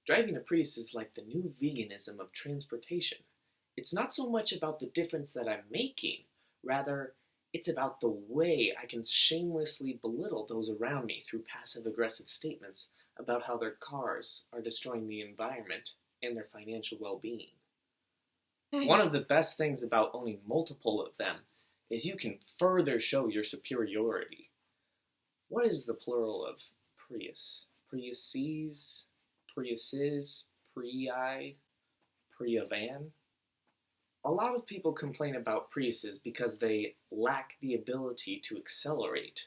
Driving a Prius is like the new veganism of transportation. It's not so much about the difference that I'm making, rather, it's about the way I can shamelessly belittle those around me through passive aggressive statements about how their cars are destroying the environment and their financial well being. One of the best things about owning multiple of them is you can further show your superiority. What is the plural of Prius? Priuses, Priuses, Prii, Priavan? A lot of people complain about Priuses because they lack the ability to accelerate.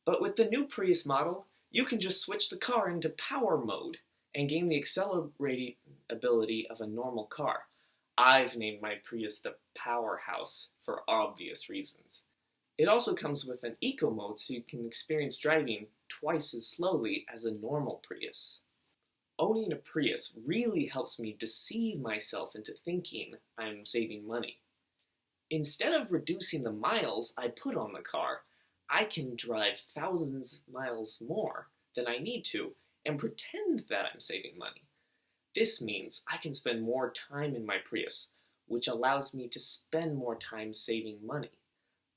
But with the new Prius model, you can just switch the car into power mode and gain the accelerating ability of a normal car. I've named my Prius the Powerhouse for obvious reasons. It also comes with an eco mode so you can experience driving twice as slowly as a normal Prius. Owning a Prius really helps me deceive myself into thinking I'm saving money. Instead of reducing the miles I put on the car, I can drive thousands of miles more than I need to and pretend that I'm saving money. This means I can spend more time in my Prius, which allows me to spend more time saving money.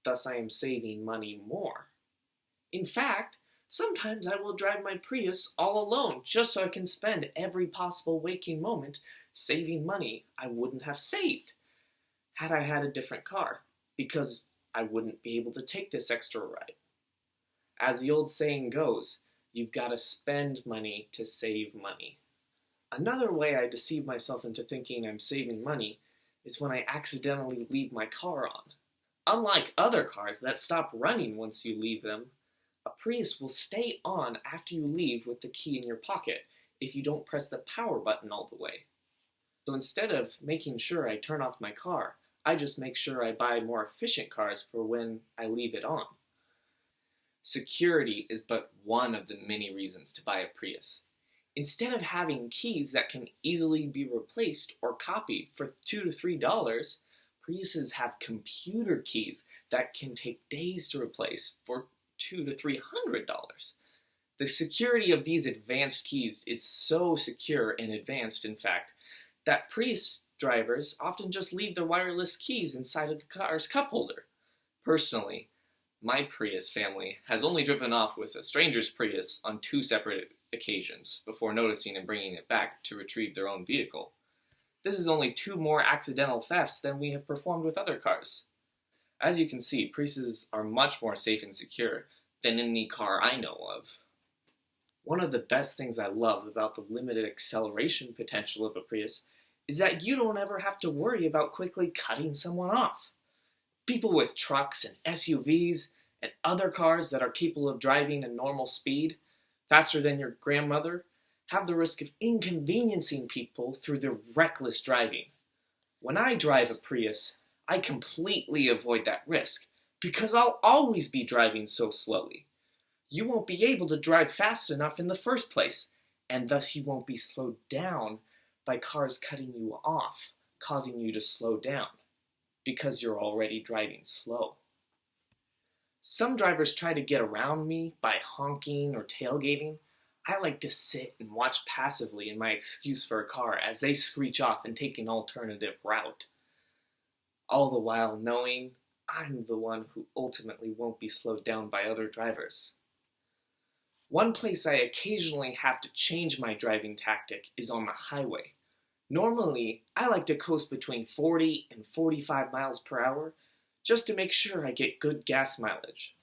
Thus, I am saving money more. In fact, sometimes I will drive my Prius all alone just so I can spend every possible waking moment saving money I wouldn't have saved had I had a different car, because I wouldn't be able to take this extra ride. As the old saying goes, you've got to spend money to save money. Another way I deceive myself into thinking I'm saving money is when I accidentally leave my car on. Unlike other cars that stop running once you leave them, a Prius will stay on after you leave with the key in your pocket if you don't press the power button all the way. So instead of making sure I turn off my car, I just make sure I buy more efficient cars for when I leave it on. Security is but one of the many reasons to buy a Prius. Instead of having keys that can easily be replaced or copied for $2 to $3, Priuses have computer keys that can take days to replace for $200 to $300. The security of these advanced keys is so secure and advanced, in fact, that Prius drivers often just leave their wireless keys inside of the car's cup holder. Personally, my Prius family has only driven off with a stranger's Prius on 2 separate occasions before noticing and bringing it back to retrieve their own vehicle. This is only 2 more accidental thefts than we have performed with other cars. As you can see, Priuses are much more safe and secure than any car I know of. One of the best things I love about the limited acceleration potential of a Prius is that you don't ever have to worry about quickly cutting someone off. People with trucks and SUVs and other cars that are capable of driving a normal speed, faster than your grandmother, have the risk of inconveniencing people through their reckless driving. When I drive a Prius, I completely avoid that risk because I'll always be driving so slowly. You won't be able to drive fast enough in the first place, and thus you won't be slowed down by cars cutting you off, causing you to slow down, because you're already driving slow. Some drivers try to get around me by honking or tailgating. I like to sit and watch passively in my excuse for a car as they screech off and take an alternative route. All the while knowing I'm the one who ultimately won't be slowed down by other drivers. One place I occasionally have to change my driving tactic is on the highway. Normally, I like to coast between 40 and 45 miles per hour just to make sure I get good gas mileage.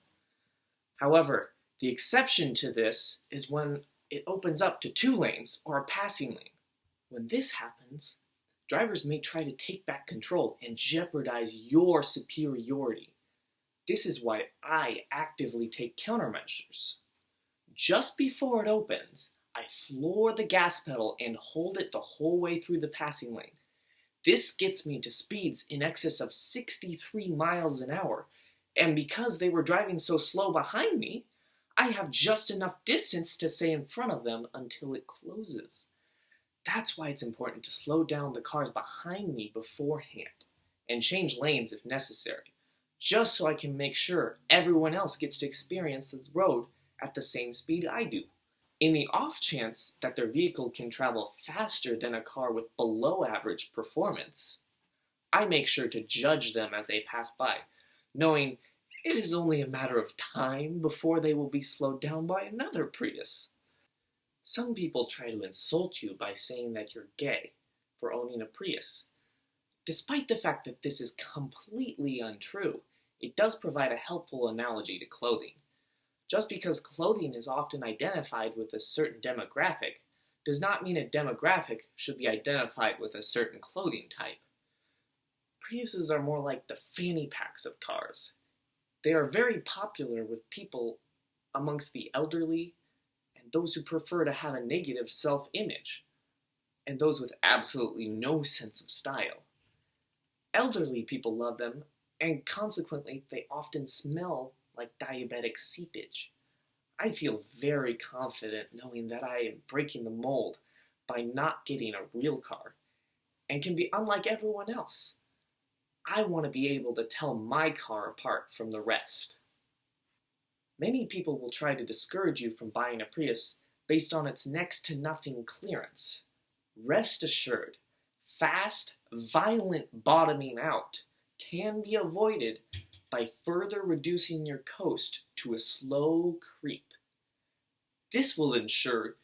However, the exception to this is when it opens up to 2 lanes or a passing lane. When this happens, drivers may try to take back control and jeopardize your superiority. This is why I actively take countermeasures. Just before it opens, I floor the gas pedal and hold it the whole way through the passing lane. This gets me to speeds in excess of 63 miles an hour, and because they were driving so slow behind me, I have just enough distance to stay in front of them until it closes. That's why it's important to slow down the cars behind me beforehand and change lanes if necessary, just so I can make sure everyone else gets to experience the road at the same speed I do. In the off chance that their vehicle can travel faster than a car with below average performance, I make sure to judge them as they pass by, knowing it is only a matter of time before they will be slowed down by another Prius. Some people try to insult you by saying that you're gay for owning a Prius. Despite the fact that this is completely untrue, it does provide a helpful analogy to clothing. Just because clothing is often identified with a certain demographic does not mean a demographic should be identified with a certain clothing type. Priuses are more like the fanny packs of cars. They are very popular with people amongst the elderly and those who prefer to have a negative self-image, and those with absolutely no sense of style. Elderly people love them, and consequently they often smell like diabetic seepage. I feel very confident knowing that I am breaking the mold by not getting a real car, and can be unlike everyone else. I want to be able to tell my car apart from the rest. Many people will try to discourage you from buying a Prius based on its next to nothing clearance. Rest assured, fast, violent bottoming out can be avoided by further reducing your coast to a slow creep. This will ensure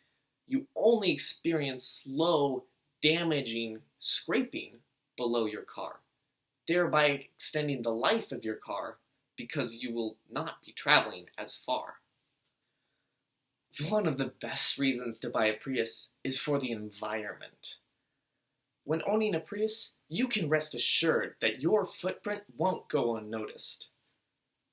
you only experience slow, damaging scraping below your car, thereby extending the life of your car because you will not be traveling as far. One of the best reasons to buy a Prius is for the environment. When owning a Prius, you can rest assured that your footprint won't go unnoticed.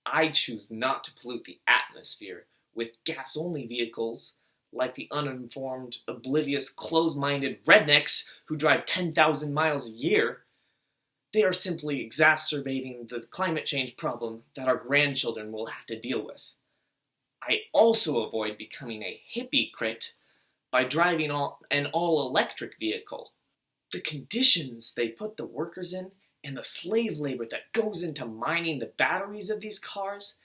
I choose not to pollute the atmosphere with gas-only vehicles like the uninformed, oblivious, closed-minded rednecks who drive 10,000 miles a year. They are simply exacerbating the climate change problem that our grandchildren will have to deal with. I also avoid becoming a hypocrite by driving an all-electric vehicle. The conditions they put the workers in and the slave labor that goes into mining the batteries of these cars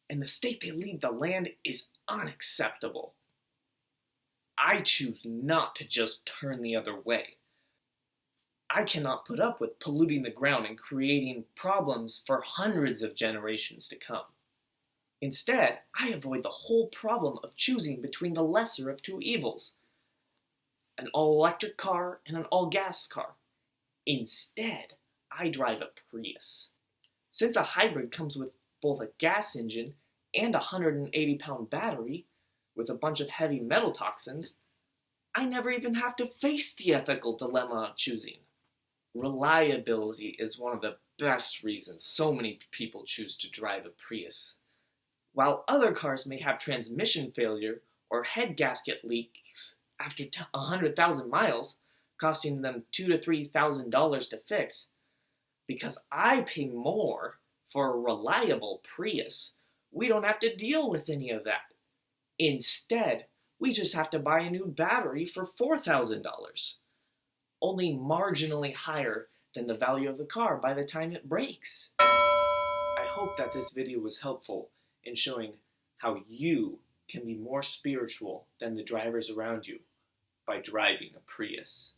and the state they leave the land is unacceptable. I choose not to just turn the other way. I cannot put up with polluting the ground and creating problems for hundreds of generations to come. Instead, I avoid the whole problem of choosing between the lesser of two evils, an all-electric car and an all-gas car. Instead, I drive a Prius. Since a hybrid comes with both a gas engine and a 180-pound battery with a bunch of heavy metal toxins, I never even have to face the ethical dilemma of choosing. Reliability is one of the best reasons so many people choose to drive a Prius. While other cars may have transmission failure or head gasket leaks after 100,000 miles, costing them $2,000 to $3,000 to fix, because I pay more for a reliable Prius, we don't have to deal with any of that. Instead, we just have to buy a new battery for $4,000, only marginally higher than the value of the car by the time it breaks. I hope that this video was helpful in showing how you can be more spiritual than the drivers around you by driving a Prius.